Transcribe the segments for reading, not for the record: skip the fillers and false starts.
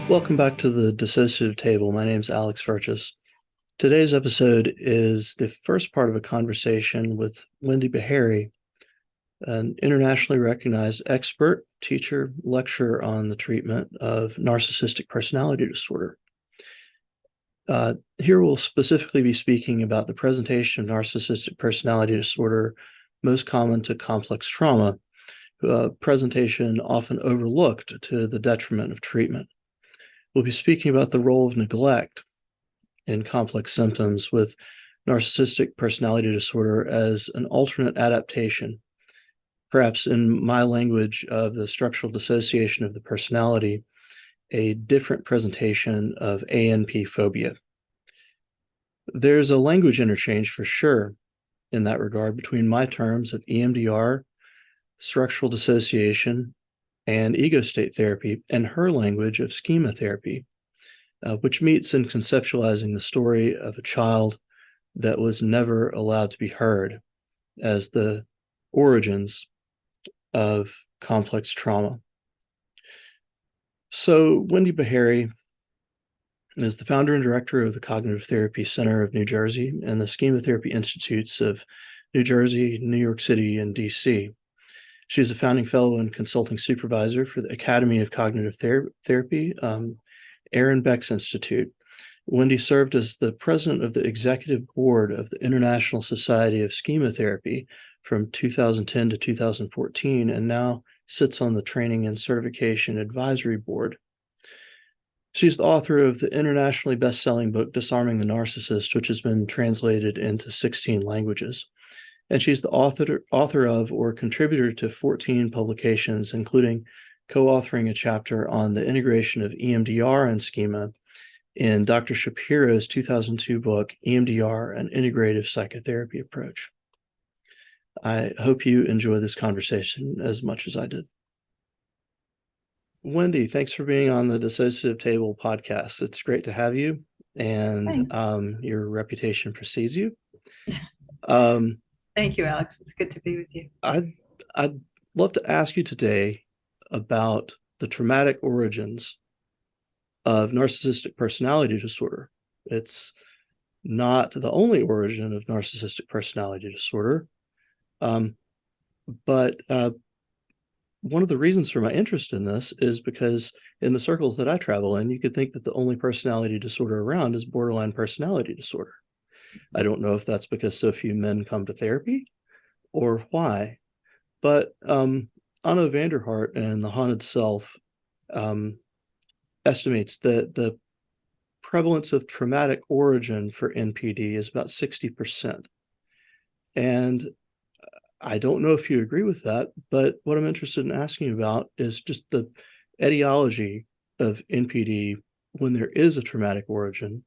Welcome back to the Dissociative Table. My name is Alex Furchess. Today's episode is the first part of a conversation with Wendy Behary, an internationally recognized expert, teacher, lecturer on the treatment of narcissistic personality disorder. Here we'll specifically be speaking about the presentation of narcissistic personality disorder most common to complex trauma, a presentation often overlooked to the detriment of treatment. We'll be speaking about the role of neglect in complex symptoms with narcissistic personality disorder as an alternate adaptation, perhaps in my language of the structural dissociation of the personality, a different presentation of ANP phobia. There's a language interchange for sure in that regard between my terms of EMDR, structural dissociation, and ego state therapy, and her language of schema therapy, which meets in conceptualizing the story of a child that was never allowed to be heard as the origins of complex trauma. So Wendy Behary is the founder and director of the Cognitive Therapy Center of New Jersey and the Schema Therapy Institutes of New Jersey, New York City, and DC. She is a founding fellow and consulting supervisor for the Academy of Cognitive Therapy, Aaron Beck's Institute. Wendy served as the president of the executive board of the International Society of Schema Therapy from 2010 to 2014, and now sits on the Training and Certification Advisory Board. She's the author of the internationally best-selling book, Disarming the Narcissist, which has been translated into 16 languages. And she's the author of or contributor to 14 publications, including co-authoring a chapter on the integration of EMDR and schema in Dr. Shapiro's 2002 book, EMDR, an Integrative Psychotherapy Approach. I hope you enjoy this conversation as much as I did. Wendy, thanks for being on the Dissociative Table podcast. It's great to have you, and your reputation precedes you. Thank you, Alex. It's good to be with you. I'd love to ask you today about the traumatic origins of narcissistic personality disorder. It's not the only origin of narcissistic personality disorder, but one of the reasons for my interest in this is because in the circles that I travel in, you could think that the only personality disorder around is borderline personality disorder. I don't know if that's because so few men come to therapy or why, but Anna Vanderhart and The Haunted Self estimates that the prevalence of traumatic origin for NPD is about 60%. And I don't know if you agree with that, but what I'm interested in asking about is just the etiology of NPD when there is a traumatic origin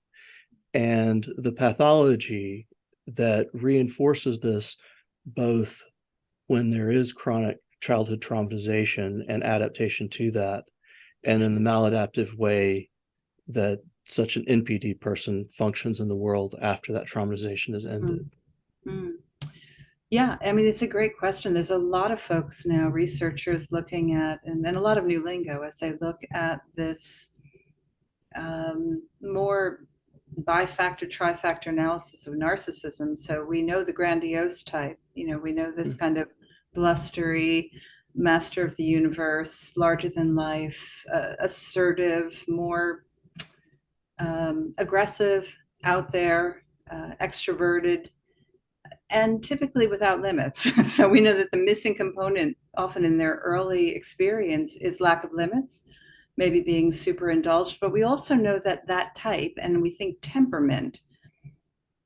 and the pathology that reinforces this both when there is chronic childhood traumatization and adaptation to that, and in the maladaptive way that such an NPD person functions in the world after that traumatization is ended. Mm-hmm. Yeah, I mean, it's a great question. There's a lot of folks now, researchers looking at, and then a lot of new lingo as they look at this more bifactor, trifactor analysis of narcissism. So we know the grandiose type, we know this kind of blustery, master of the universe, larger than life, assertive, more aggressive, out there, extroverted, and typically without limits. So we know that the missing component often in their early experience is lack of limits, maybe being super indulged. But we also know that that type, and we think temperament,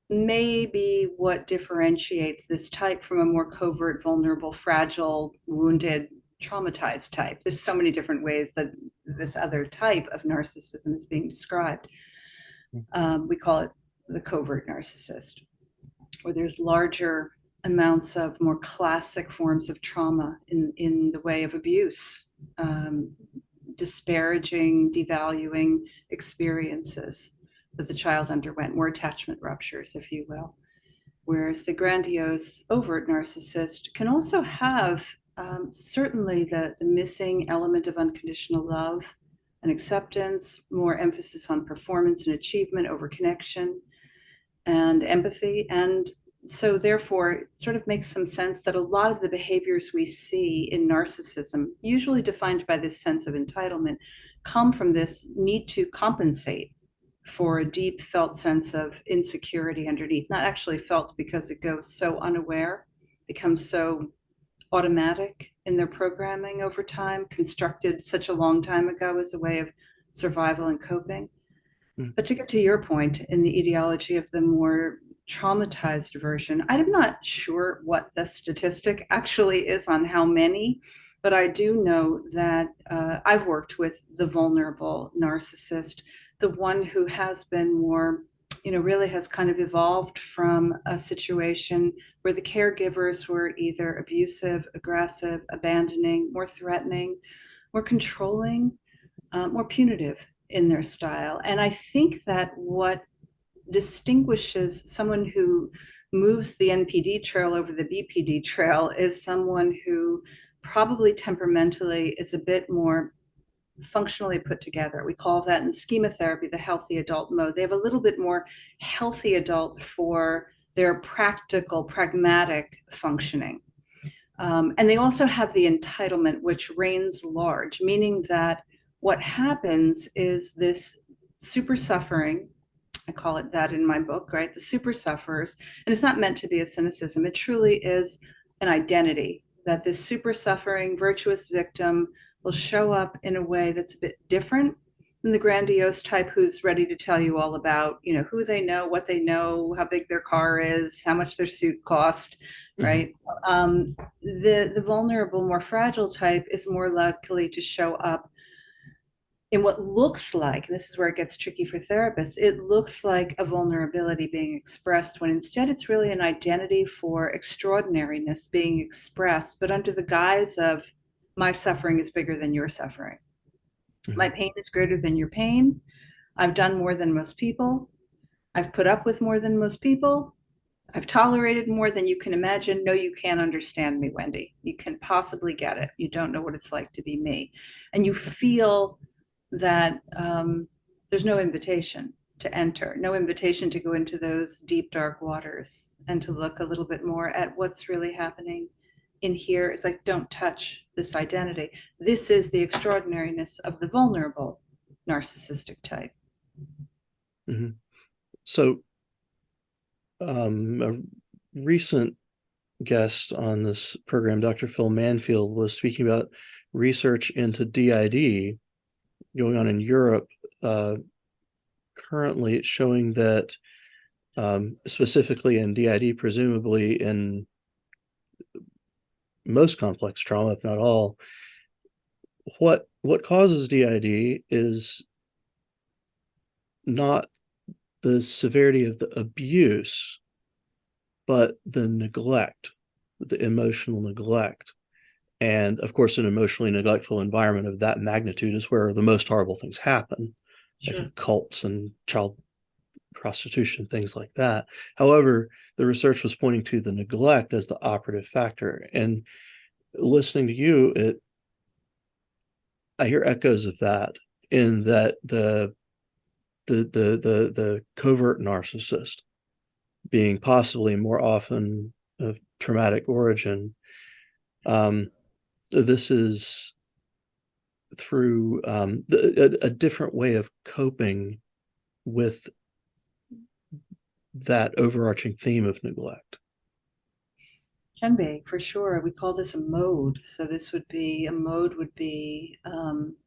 may be what differentiates this type from a more covert, vulnerable, fragile, wounded, traumatized type. There's so many different ways that this other type of narcissism is being described. We call it the covert narcissist, where there's larger amounts of more classic forms of trauma in the way of abuse, disparaging, devaluing experiences that the child underwent, more attachment ruptures, if you will. Whereas the grandiose, overt narcissist can also have certainly the missing element of unconditional love, and acceptance, more emphasis on performance and achievement over connection and empathy. And so therefore, it sort of makes some sense that a lot of the behaviors we see in narcissism, usually defined by this sense of entitlement, come from this need to compensate for a deep felt sense of insecurity underneath. Not actually felt, because it goes so unaware, becomes so automatic in their programming over time, constructed such a long time ago as a way of survival and coping. Mm. But to get to your point, in the etiology of the more traumatized version, I'm not sure what the statistic actually is on how many, but I do know that I've worked with the vulnerable narcissist, the one who has been more, really has kind of evolved from a situation where the caregivers were either abusive, aggressive, abandoning, more threatening, more controlling, more punitive in their style. And I think that what distinguishes someone who moves the NPD trail over the BPD trail is someone who probably temperamentally is a bit more functionally put together. We call that in Schema Therapy the healthy adult mode. They have a little bit more healthy adult for their practical, pragmatic functioning. And they also have the entitlement, which reigns large, meaning that what happens is this super suffering. I call it that in my book, right? The super sufferers. And it's not meant to be a cynicism. It truly is an identity that this super suffering, virtuous victim will show up in a way that's a bit different than the grandiose type who's ready to tell you all about, who they know, how big their car is, how much their suit cost, right? The vulnerable, more fragile type is more likely to show up in what looks like, and this is where it gets tricky for therapists, it looks like a vulnerability being expressed when instead it's really an identity for extraordinariness being expressed, but under the guise of my suffering is bigger than your suffering. My pain is greater than your pain. I've done more than most people. I've put up with more than most people. I've tolerated more than you can imagine. No, you can't understand me, Wendy. You can possibly get it. You don't know what it's like to be me. And you feel that there's no invitation to enter, no invitation to go into those deep, dark waters and to look a little bit more at what's really happening in here. It's like, don't touch this identity. This is the extraordinariness of the vulnerable narcissistic type. Mm-hmm. So a recent guest on this program, Dr. Phil Manfield, was speaking about research into DID going on in Europe. Currently, it's showing that specifically in DID, presumably in most complex trauma, if not all, what causes DID is not the severity of the abuse, but the neglect, the emotional neglect. And of course, an emotionally neglectful environment of that magnitude is where the most horrible things happen, Sure. like cults and child prostitution, things like that. However, the research was pointing to the neglect as the operative factor. And listening to you, I hear echoes of that, in that the covert narcissist being possibly more often of traumatic origin. This is through a different way of coping with that overarching theme of neglect. Can be, for sure. We call this a mode. So this would be, a mode would be,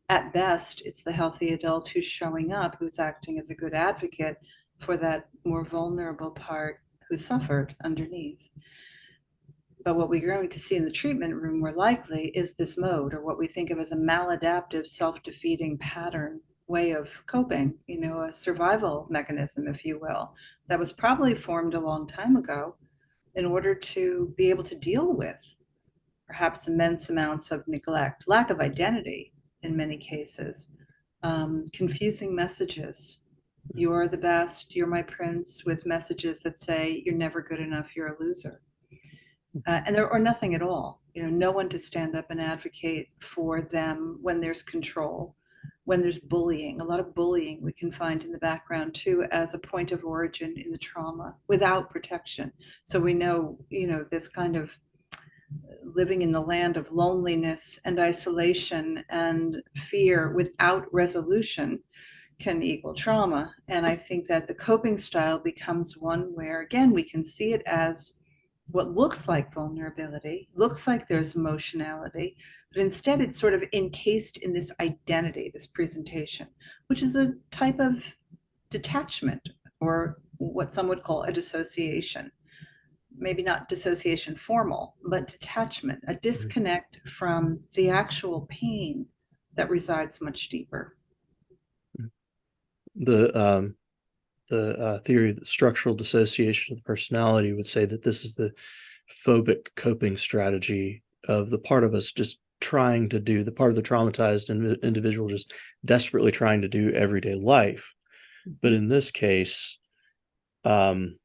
at best, it's the healthy adult who's showing up, who's acting as a good advocate for that more vulnerable part who suffered underneath. But what we're going to see in the treatment room more likely is this mode, or what we think of as a maladaptive, self-defeating pattern way of coping, a survival mechanism, if you will, that was probably formed a long time ago in order to be able to deal with perhaps immense amounts of neglect, lack of identity in many cases, confusing messages. You are the best, you're my prince, with messages that say you're never good enough, you're a loser. Or nothing at all. No one to stand up and advocate for them when there's control. when there's bullying. A lot of bullying we can find in the background too as a point of origin in the trauma without protection. So we know, this kind of living in the land of loneliness and isolation and fear without resolution can equal trauma. And I think that the coping style becomes one where, again, we can see it as what looks like vulnerability, looks like there's emotionality, but instead it's sort of encased in this identity, this presentation, which is a type of detachment, or what some would call a dissociation. Maybe not dissociation formal, but detachment, a disconnect from the actual pain that resides much deeper. The theory of the structural dissociation of the personality would say that this is the phobic coping strategy of the part of us just trying to do, the part of the traumatized individual just desperately trying to do everyday life. But in this case, well,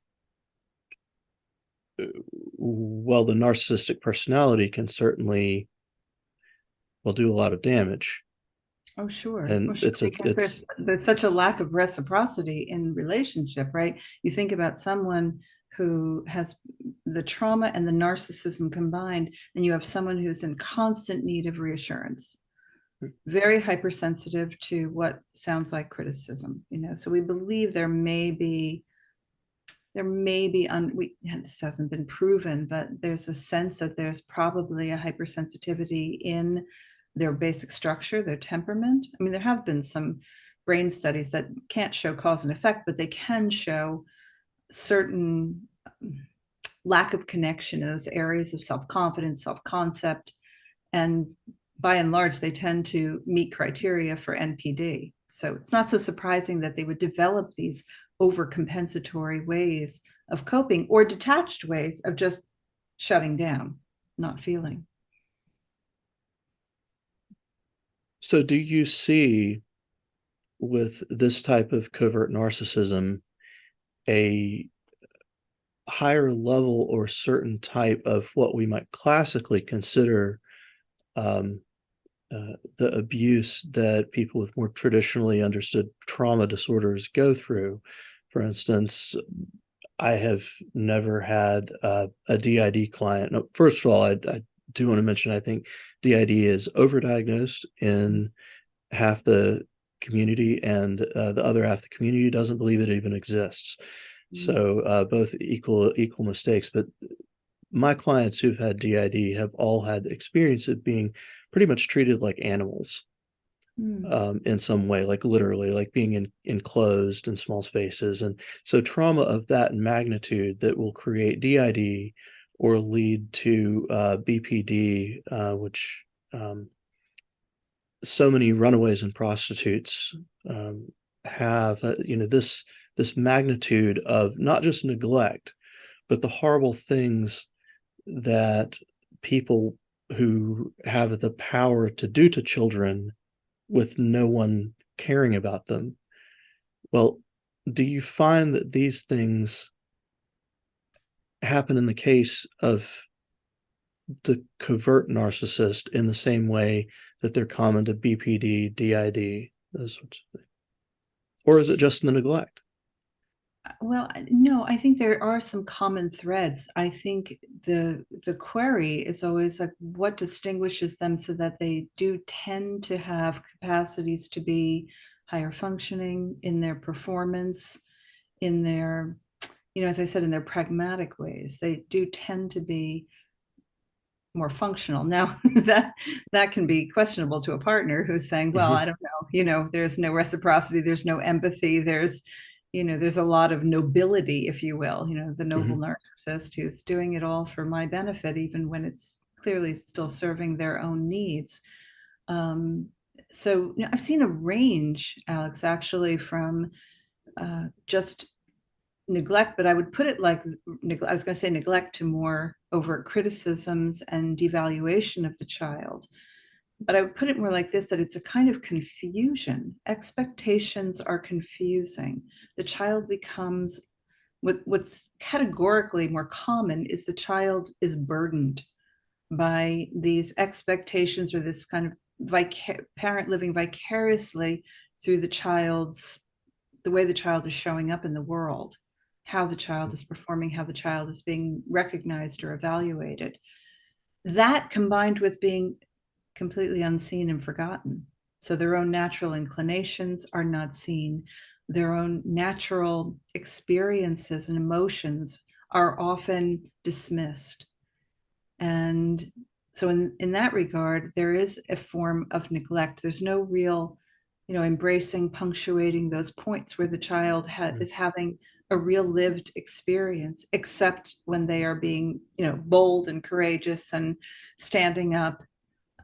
the narcissistic personality can certainly, well, do a lot of damage. Oh, sure. And Oh, sure. it's Because there's such a lack of reciprocity in relationship, right? You think about someone who has the trauma and the narcissism combined, and you have someone who's in constant need of reassurance, very hypersensitive to what sounds like criticism, So we believe this hasn't been proven, but there's a sense that there's probably a hypersensitivity in their basic structure, their temperament. I mean, there have been some brain studies that can't show cause and effect, but they can show certain lack of connection in those areas of self-confidence, self-concept, and by and large, they tend to meet criteria for NPD. So it's not so surprising that they would develop these overcompensatory ways of coping, or detached ways of just shutting down, not feeling. So do you see with this type of covert narcissism a higher level or certain type of what we might classically consider the abuse that people with more traditionally understood trauma disorders go through? For instance, I have never had a DID client. No, first of all, I do want to mention, I think DID is overdiagnosed in half the community, and the other half of the community doesn't believe it even exists. So both equal mistakes. But my clients who've had DID have all had the experience of being pretty much treated like animals in some way, like literally, like being enclosed in small spaces. And so trauma of that magnitude that will create DID or lead to BPD, which so many runaways and prostitutes have, this magnitude of not just neglect, but the horrible things that people who have the power to do to children with no one caring about them. Well, do you find that these things happen in the case of the covert narcissist in the same way that they're common to BPD, DID, those sorts of things? Or is it just the neglect? Well, no, I think there are some common threads. I think the query is always like, what distinguishes them so that they do tend to have capacities to be higher functioning in their performance, in their, as I said, in their pragmatic ways. They do tend to be more functional. Now that can be questionable to a partner who's saying, well, I don't know, there's no reciprocity, there's no empathy, there's a lot of nobility, if you will, the noble narcissist who's doing it all for my benefit, even when it's clearly still serving their own needs. So I've seen a range, Alex, actually, from just neglect, but I would put it like, I was going to say neglect to more overt criticisms and devaluation of the child. But I would put it more like this, that it's a kind of confusion. Expectations are confusing. The child becomes, what's categorically more common is the child is burdened by these expectations, or this kind of parent living vicariously through the way the child is showing up in the world, how the child is performing, how the child is being recognized or evaluated. That combined with being completely unseen and forgotten. So their own natural inclinations are not seen. Their own natural experiences and emotions are often dismissed. And so in that regard, there is a form of neglect. There's no real, embracing, punctuating those points where the child is having a real lived experience, except when they are being, bold and courageous and standing up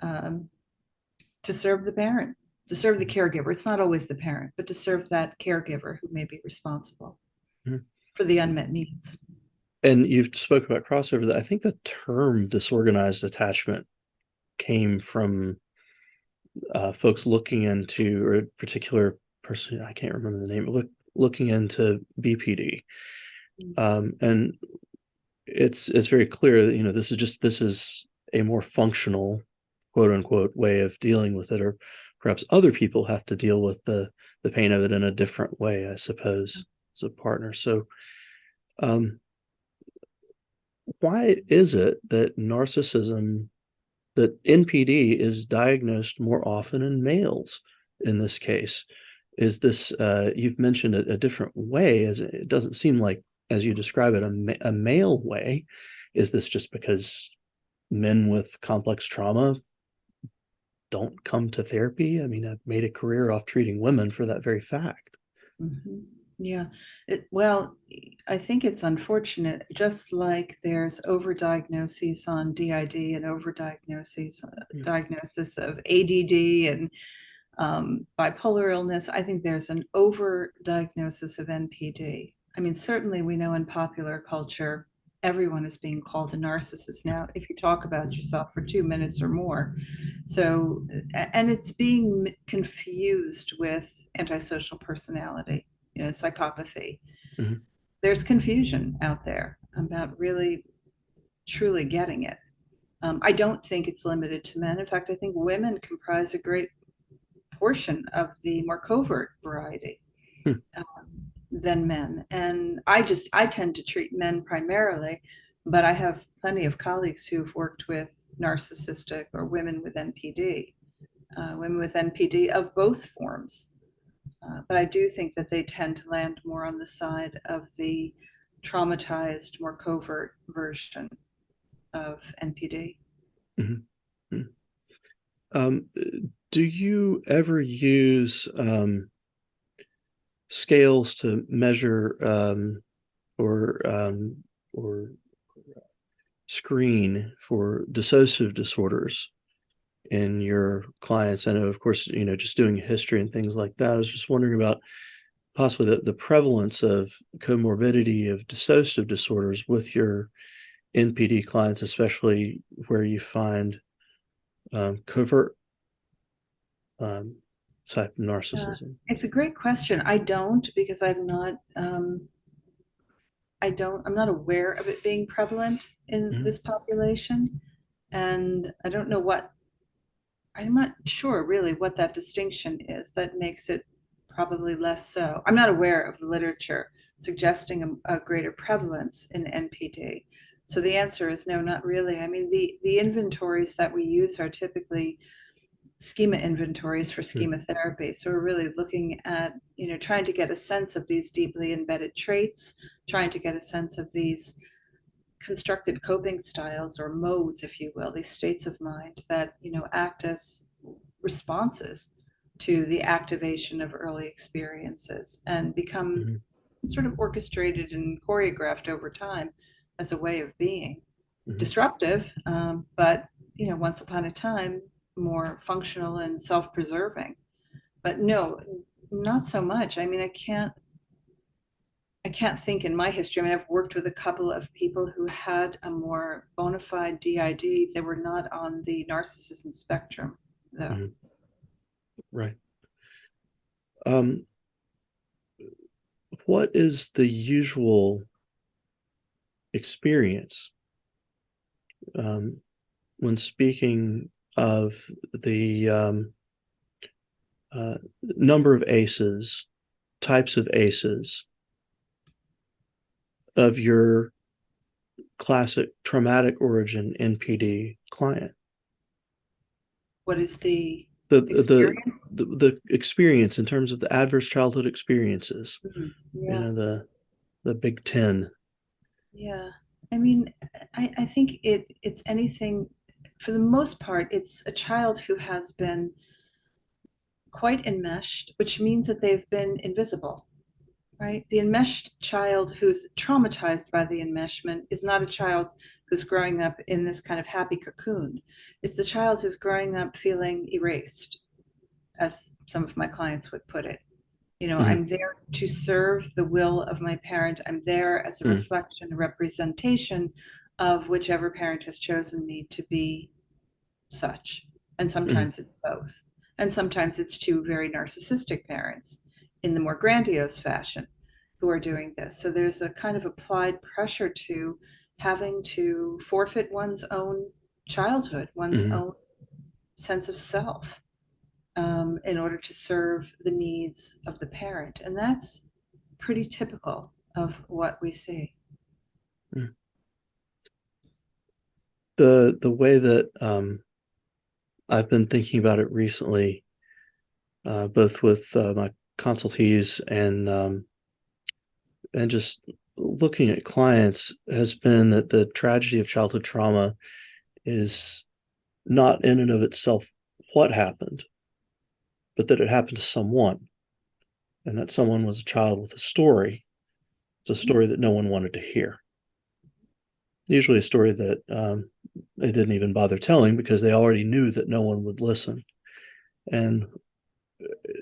to serve the parent, to serve the caregiver. It's not always the parent, but to serve that caregiver who may be responsible for the unmet needs. And you've spoke about crossover. That I think the term disorganized attachment came from folks looking into, or a particular person, I can't remember the name, looking into BPD. And it's very clear that, this is a more functional, quote unquote, way of dealing with it, or perhaps other people have to deal with the pain of it in a different way, I suppose, as a partner. So why is it that that NPD is diagnosed more often in males in this case? Is this, you've mentioned a different way, as it doesn't seem like, as you describe it, a male way. Is this just because men with complex trauma don't come to therapy? I mean, I've made a career off treating women for that very fact. Mm-hmm. Yeah. Well, I think it's unfortunate, just like there's overdiagnoses on DID and diagnosis of ADD and bipolar illness. I think there's an overdiagnosis of NPD. I mean, certainly we know in popular culture, everyone is being called a narcissist now if you talk about yourself for 2 minutes or more. So, and it's being confused with antisocial personality, psychopathy. Mm-hmm. There's confusion out there about really, truly getting it. I don't think it's limited to men. In fact, I think women comprise a great portion of the more covert variety than men. And I tend to treat men primarily, but I have plenty of colleagues who've worked with narcissistic or women with NPD of both forms. But I do think that they tend to land more on the side of the traumatized, more covert version of NPD. Mm-hmm. Do you ever use scales to measure or screen for dissociative disorders in your clients? I know, of course, just doing history and things like that. I was just wondering about possibly the prevalence of comorbidity of dissociative disorders with your NPD clients, especially where you find covert type of narcissism. It's a great question. I don't, because I'm not aware of it being prevalent in this population. And I'm not sure really what that distinction is that makes it probably less so. I'm not aware of the literature suggesting a greater prevalence in NPD. So the answer is no, not really. I mean, the inventories that we use are typically schema inventories for schema therapy. So we're really looking at, trying to get a sense of these deeply embedded traits, trying to get a sense of these constructed coping styles or modes, if you will, these states of mind that, act as responses to the activation of early experiences and become sort of orchestrated and choreographed over time as a way of being. Disruptive, but, once upon a time, more functional and self-preserving. But no, not so much. I mean, I can't think in my history. I mean, I've worked with a couple of people who had a more bona fide DID. They were not on the narcissism spectrum, though. Right. What is the usual experience when speaking of the number of ACEs, types of ACEs of your classic traumatic origin NPD client? What is the The experience? the experience in terms of the adverse childhood experiences, Yeah. the Big Ten. Yeah. I mean, I think it's anything, for the most part, it's a child who has been quite enmeshed, which means that they've been invisible, right? The enmeshed child who's traumatized by the enmeshment is not a child who's growing up in this kind of happy cocoon. It's the child who's growing up feeling erased, as some of my clients would put it. Mm-hmm. I'm there to serve the will of my parent. I'm there as a Mm-hmm. reflection, a representation of whichever parent has chosen me to be such. And Mm-hmm. sometimes it's both. And sometimes it's two very narcissistic parents in the more grandiose fashion who are doing this. So there's a kind of applied pressure to having to forfeit one's own childhood, one's Mm-hmm. own sense of self, in order to serve the needs of the parent. And that's pretty typical of what we see. Mm-hmm. The way that I've been thinking about it recently, both with my consultees and just looking at clients, has been that the tragedy of childhood trauma is not in and of itself what happened, but that it happened to someone, and that someone was a child with a story. It's a story that no one wanted to hear. Usually, a story that they didn't even bother telling because they already knew that no one would listen. And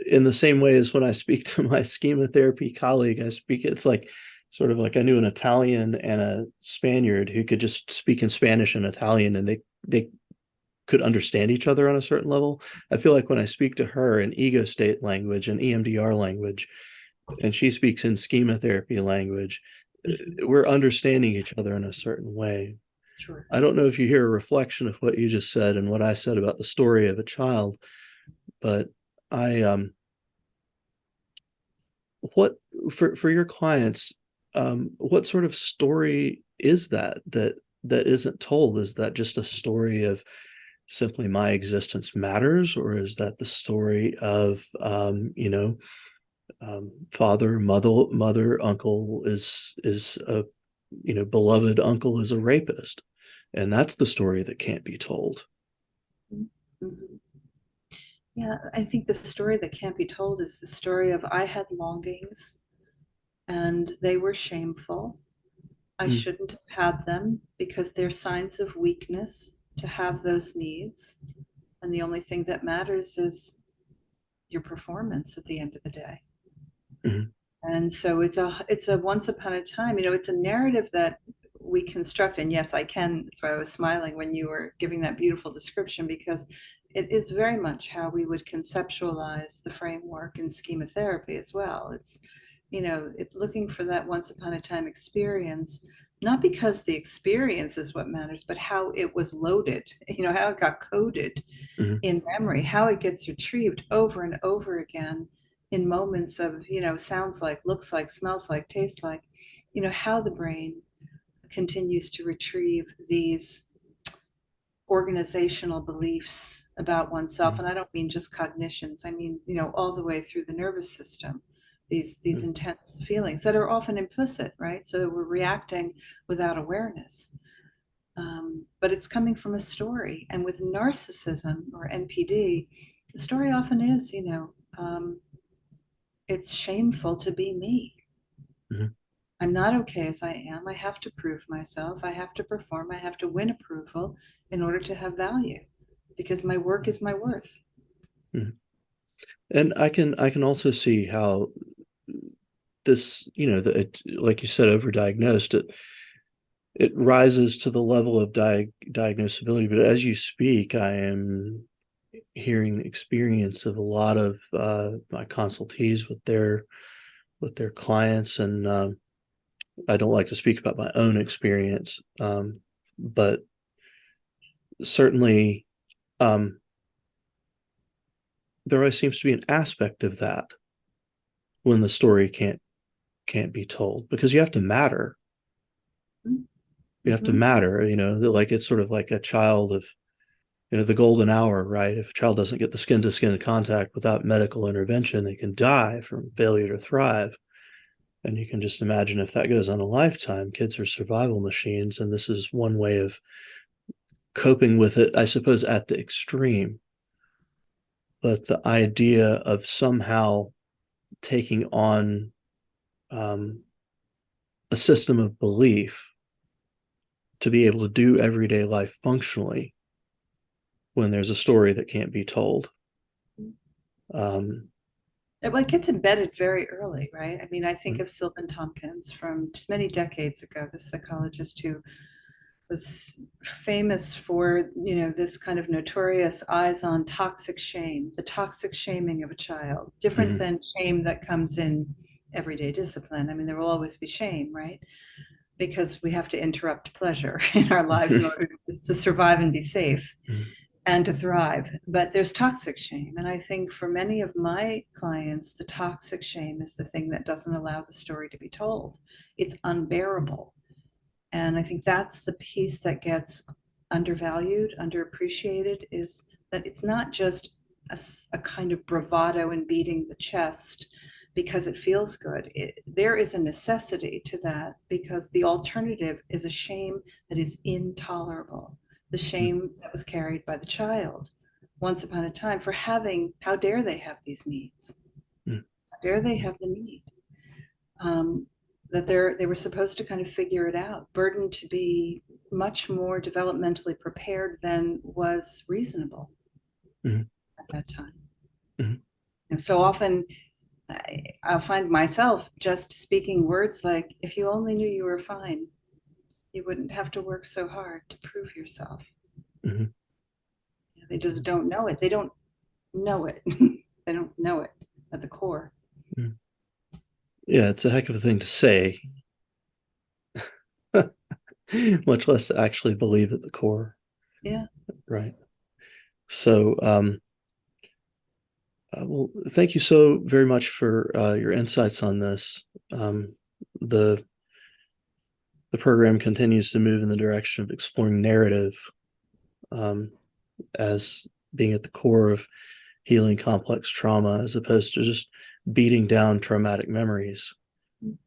in the same way as when I speak to my schema therapy colleague, it's like sort of like I knew an Italian and a Spaniard who could just speak in Spanish and Italian, and they could understand each other on a certain level. I feel like when I speak to her in ego state language and EMDR language, and she speaks in schema therapy language, Mhm. we're understanding each other in a certain way. Sure. I don't know if you hear a reflection of what you just said and what I said about the story of a child, but I what for your clients, what sort of story is that isn't told? Is that just a story of simply my existence matters, or is that the story of father, mother, uncle is a beloved uncle is a rapist, and that's the story that can't be told. Mhm. Yeah, I think the story that can't be told is the story of I had longings and they were shameful. I Mm, shouldn't have had them because they're signs of weakness to have those needs. And the only thing that matters is your performance at the end of the day. mm, And so it's a once upon a time, it's a narrative that we construct. And yes, I can. That's why I was smiling when you were giving that beautiful description, because it is very much how we would conceptualize the framework in schema therapy as well. It's, looking for that once upon a time experience, not because the experience is what matters, but how it was loaded, how it got coded mm, in memory, how it gets retrieved over and over again in moments of, sounds like, looks like, smells like, tastes like, how the brain continues to retrieve these organizational beliefs about oneself. mm, And I don't mean just cognitions, I mean, all the way through the nervous system. These mm, intense feelings that are often implicit, right? So we're reacting without awareness. But it's coming from a story. And with narcissism or NPD, the story often is, it's shameful to be me. mm, I'm not okay as I am. I have to prove myself. I have to perform. I have to win approval in order to have value because my work is my worth. mm. And I can also see how this, like you said, overdiagnosed, it rises to the level of diagnosability. But as you speak, I am hearing the experience of a lot of my consultees with their clients, and I don't like to speak about my own experience, but certainly there always seems to be an aspect of that when the story can't be told, because you have to matter. You have to matter, like it's sort of like a child of, the golden hour, right? If a child doesn't get the skin to skin contact without medical intervention, they can die from failure to thrive. And you can just imagine if that goes on a lifetime, kids are survival machines. And this is one way of coping with it, I suppose, at the extreme. But the idea of somehow taking on a system of belief to be able to do everyday life functionally when there's a story that can't be told. It gets embedded very early, right? I mean, I think of Sylvan Tompkins from many decades ago, the psychologist who was famous for, this kind of notorious eyes on toxic shame, the toxic shaming of a child, different than shame that comes in everyday discipline. I mean, there will always be shame, right? Because we have to interrupt pleasure in our lives in order to survive and be safe and to thrive. But there's toxic shame. And I think for many of my clients, the toxic shame is the thing that doesn't allow the story to be told. It's unbearable. And I think that's the piece that gets undervalued, underappreciated, is that it's not just a kind of bravado and beating the chest because it feels good. There is a necessity to that, because the alternative is a shame that is intolerable. The shame that was carried by the child once upon a time for having, how dare they have these needs? How dare they have the need? That they were supposed to kind of figure it out, burdened to be much more developmentally prepared than was reasonable at that time. So often I'll find myself just speaking words like, if you only knew you were fine, you wouldn't have to work so hard to prove yourself. They just don't know it. They don't know it. They don't know it at the core. Yeah, it's a heck of a thing to say, much less to actually believe at the core. Yeah. Right. So, well, thank you so very much for your insights on this. The program continues to move in the direction of exploring narrative as being at the core of healing complex trauma, as opposed to just beating down traumatic memories.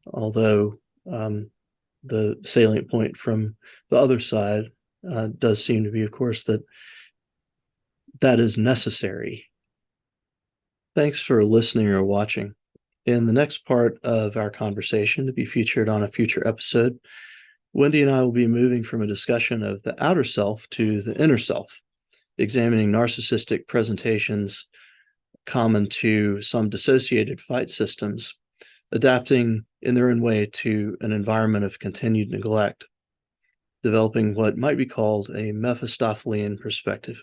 Although the salient point from the other side does seem to be, of course, that is necessary. Thanks for listening or watching. In the next part of our conversation, to be featured on a future episode, Wendy and I will be moving from a discussion of the outer self to the inner self, examining narcissistic presentations common to some dissociated fight systems, adapting in their own way to an environment of continued neglect, developing what might be called a Mephistophelian perspective.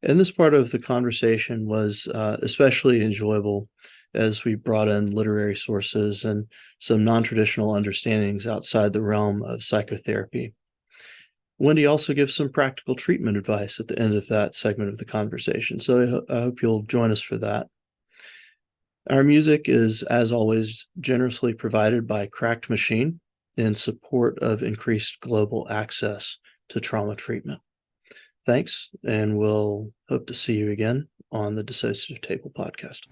And this part of the conversation was especially enjoyable as we brought in literary sources and some non-traditional understandings outside the realm of psychotherapy. Wendy also gives some practical treatment advice at the end of that segment of the conversation, so I hope you'll join us for that. Our music is, as always, generously provided by Cracked Machine in support of increased global access to trauma treatment. Thanks, and we'll hope to see you again on the Dissociative Table podcast.